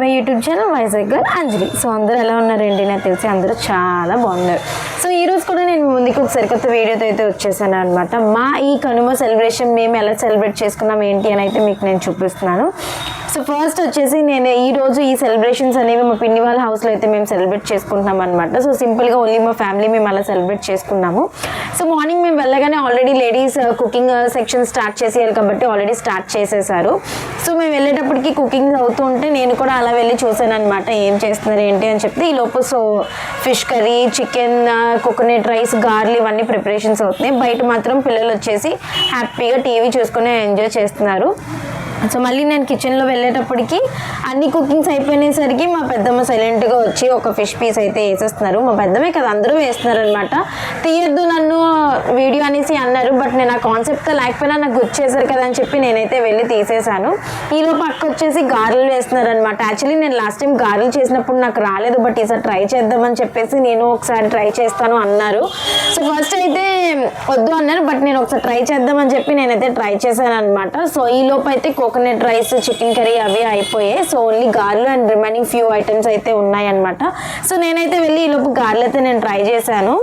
My YouTube channel Vizag girl Anjali. So అందరూ ఎలా ఉన్నారండి? నాకు తెలిసి అందరూ చాలా బాగున్నారు. సో ఈరోజు కూడా నేను ముందుకు ఒక సరికొత్త వీడియోతో అయితే వచ్చేసాను అనమాట. మా ఈ కనుమ సెలబ్రేషన్ మేము ఎలా సెలబ్రేట్ చేసుకున్నాం ఏంటి అని అయితే మీకు నేను చూపిస్తున్నాను. సో ఫస్ట్ వచ్చేసి నేను ఈరోజు ఈ సెలబ్రేషన్స్ అనేవి మా పిన్ని వాళ్ళ హౌస్లో అయితే మేము సెలబ్రేట్ చేసుకుంటున్నాం అనమాట. సో సింపుల్గా ఓన్లీ మా ఫ్యామిలీ మేము అలా సెలబ్రేట్ చేసుకున్నాము. సో మార్నింగ్ మేము వెళ్ళగానే already ladies cooking section start చేసేయాలి కాబట్టి ఆల్రెడీ స్టార్ట్ చేసేసారు. సో మేము వెళ్ళేటప్పటికి కుకింగ్ అవుతూ ఉంటే నేను కూడా అలా వెళ్ళి చూసాను అనమాట, ఏం చేస్తున్నారు ఏంటి అని చెప్తే. ఈ లోపు so fish curry, chicken, coconut rice, గార్లీ ఇవన్నీ ప్రిపరేషన్స్ అవుతున్నాయి. బయట మాత్రం పిల్లలు వచ్చేసి హ్యాపీగా టీవీ చూసుకుని ఎంజాయ్ చేస్తున్నారు. సో మళ్ళీ నేను కిచెన్లో వెళ్ళేటప్పటికి అన్ని కుకింగ్స్ అయిపోయినసరికి మా పెద్దమ్మ సైలెంట్గా వచ్చి ఒక ఫిష్ పీస్ అయితే వేసేస్తున్నారు. మా పెద్దమ్మే కదా, అందరూ వేస్తున్నారు అనమాట. తీయద్దు నన్ను వీడియో అనేసి అన్నారు, బట్ నేను ఆ కాన్సెప్ట్తో లేకపోయినా నాకు గుర్తు చేశారు కదా అని చెప్పి నేనైతే వెళ్ళి తీసేశాను. ఈలోపు పక్క వచ్చేసి గారెలు వేస్తున్నారు అనమాట. యాక్చువల్లీ నేను లాస్ట్ టైం గారెలు చేసినప్పుడు నాకు రాలేదు, బట్ ఈసారి ట్రై చేద్దామని చెప్పేసి నేను ఒకసారి ట్రై చేస్తాను అన్నారు. సో ఫస్ట్ అయితే వద్దు అన్నారు, బట్ నేను ఒకసారి ట్రై చేద్దామని చెప్పి నేనైతే ట్రై చేశాను అనమాట. సో ఈ లోపు అయితే కోకోనట్ రైస్, చికెన్ కర్రీ అవి అయిపోయాయి. సో ఓన్లీ గార్లు అండ్ రిమైనింగ్ ఫ్యూ ఐటమ్స్ అయితే ఉన్నాయి అనమాట. సో నేనైతే వెళ్ళి ఈ లోపు గార్లు అయితే నేను ట్రై చేశాను.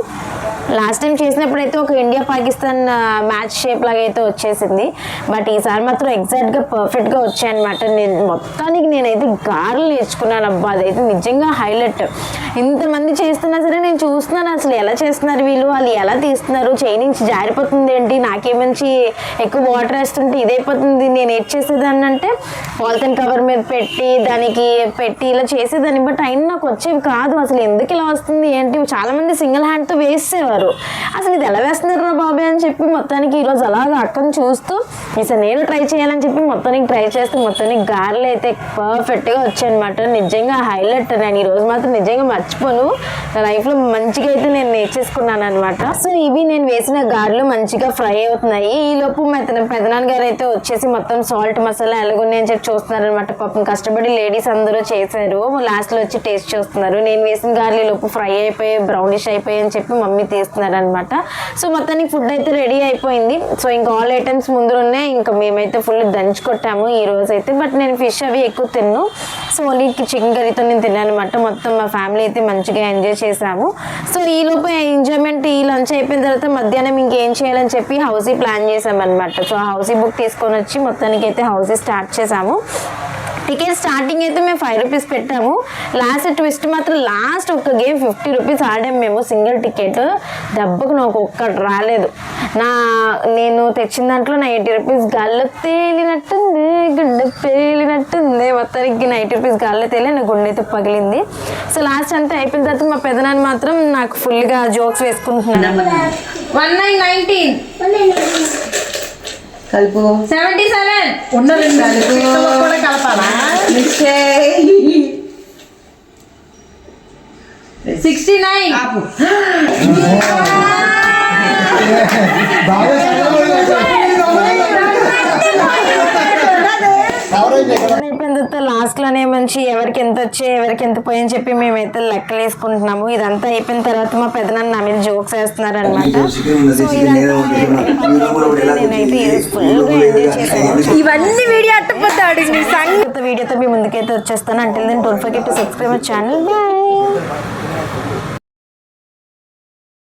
లాస్ట్ టైం చేసినప్పుడు అయితే ఒక ఇండియా పాకిస్తాన్ మ్యాచ్ షేప్ లాగా అయితే వచ్చేసింది, బట్ ఈసారి మాత్రం ఎగ్జాక్ట్గా పర్ఫెక్ట్గా వచ్చాయన్నమాట. నేను మొత్తానికి నేనైతే గారెలు నేర్చుకున్నాను. అబ్బా అదైతే నిజంగా హైలైట్. ఇంతమంది చేస్తున్నా సరే నేను చూస్తున్నాను అసలు ఎలా చేస్తున్నారు వీళ్ళు, వాళ్ళు ఎలా తీస్తున్నారు, చేయి నుంచి జారిపోతుంది ఏంటి, నాకేమంచి ఎక్కువ వాటర్ వేస్తుంటే ఇదైపోతుంది, నేను ఏం చేసేదాన్ని అంటే పాలిథిన్ కవర్ మీద పెట్టి దానికి పెట్టి ఇలా చేసేదాన్ని. బట్ అయినా నాకు వచ్చేవి కాదు. అసలు ఎందుకు ఇలా వస్తుంది ఏంటి, చాలామంది సింగిల్ హ్యాండ్తో వేసేవారు. అసలు ఇది ఎలా వేస్తున్నారు రా బాబాయ్ అని చెప్పి మొత్తానికి ఈరోజు అలాగా అక్కని చూస్తూ ఈసారి నేను ట్రై చేయాలని చెప్పి మొత్తానికి ట్రై చేస్తే మొత్తానికి గారెలు అయితే పర్ఫెక్ట్గా వచ్చాయన్నమాట. నిజంగా హైలైట్. నేను ఈరోజు మాత్రం నిజంగా మర్చిపోను, నా లైఫ్లో మంచిగా అయితే నేను నేర్చేసుకున్నాను అనమాట. సో ఇవి నేను వేసిన గారెలు మంచిగా ఫ్రై అవుతున్నాయి. ఈలోపు పెదనాన్న గారు అయితే వచ్చేసి మొత్తం సాల్ట్ మసాలా ఎలాగున్నాయి అని చెప్పి చూస్తున్నారు అనమాట. పాపం కష్టపడి లేడీస్ అందరూ చేశారు, లాస్ట్లో వచ్చి టేస్ట్ చూస్తున్నారు. నేను వేసిన గారెలు లోపు ఫ్రై అయిపోయి బ్రౌనిష్ అయిపోయి అని చెప్పి మమ్మీ తీస్తున్నారు అనమాట. సో మొత్తానికి ఫుడ్ అయితే రెడీ అయిపోయింది. సో ఇంకా ఆల్ ఐటమ్స్ ముందు ఉన్నాయి. ఇంకా మేమైతే ఫుల్ దంచి కొట్టాము ఈ రోజు అయితే. బట్ నేను ఫిష్ అవి ఎక్కువ తిన్ను, సో ఓన్లీ చికెన్ కర్రీతో నేను తిన్నాను అనమాట. మొత్తం మా ఫ్యామిలీ అయితే మంచిగా ఎంజాయ్ చేసాము. సో ఈ లోపు ఎంజాయ్మెంట్ ఈ లంచ్ అయిపోయిన తర్వాత మధ్యాహ్నం ఇంకేం చేయాలని చెప్పి హౌసీ ప్లాన్ చేసామన్నమాట. సో హౌసీ బుక్ తీసుకొని వచ్చి మొత్తానికి అయితే హౌసీ స్టార్ట్ చేసాము. టికెట్ స్టార్టింగ్ అయితే మేము 5 రూపీస్ పెట్టాము. లాస్ట్ ట్విస్ట్ మాత్రం లాస్ట్ ఒక గేమ్ 50 రూపీస్ ఆడాము మేము, సింగిల్ టికెట్. దెబ్బకు నాకు ఒక్కటి రాలేదు. నేను తెచ్చిన దాంట్లో నా 80 రూపీస్ గాల్లో తేలినట్టుంది, గుండె పేలినట్టుంది. మొత్తానికి 90 రూపీస్ గాల్లో తేలి నా గుండె అయితే పగిలింది. సో లాస్ట్ అంతా అయిపోయిన తర్వాత మా పెదనాన్న మాత్రం నాకు ఫుల్గా జోక్స్ వేసుకుంటున్నాను. 1919 కలుపు 77 ఉన్నది కూడా కలపాలా 69 ఆపు. అయిపోయిన తర్వాత లాస్ట్ లోనే మంచి ఎవరికి ఎంత వచ్చాయి ఎవరికి ఎంత పోయి అని చెప్పి మేమైతే లెక్కలు వేసుకుంటున్నాము. ఇదంతా అయిపోయిన తర్వాత మా పెదనాన్న నా మీద జోక్స్ వేస్తున్నారు అనమాట. ఇవన్నీ వీడియో అట్టపోతాడు. వీడియోతో మీ ముందుకైతే వచ్చేస్తాను. అంటే నేను don't forget to subscribe my channel. Bye.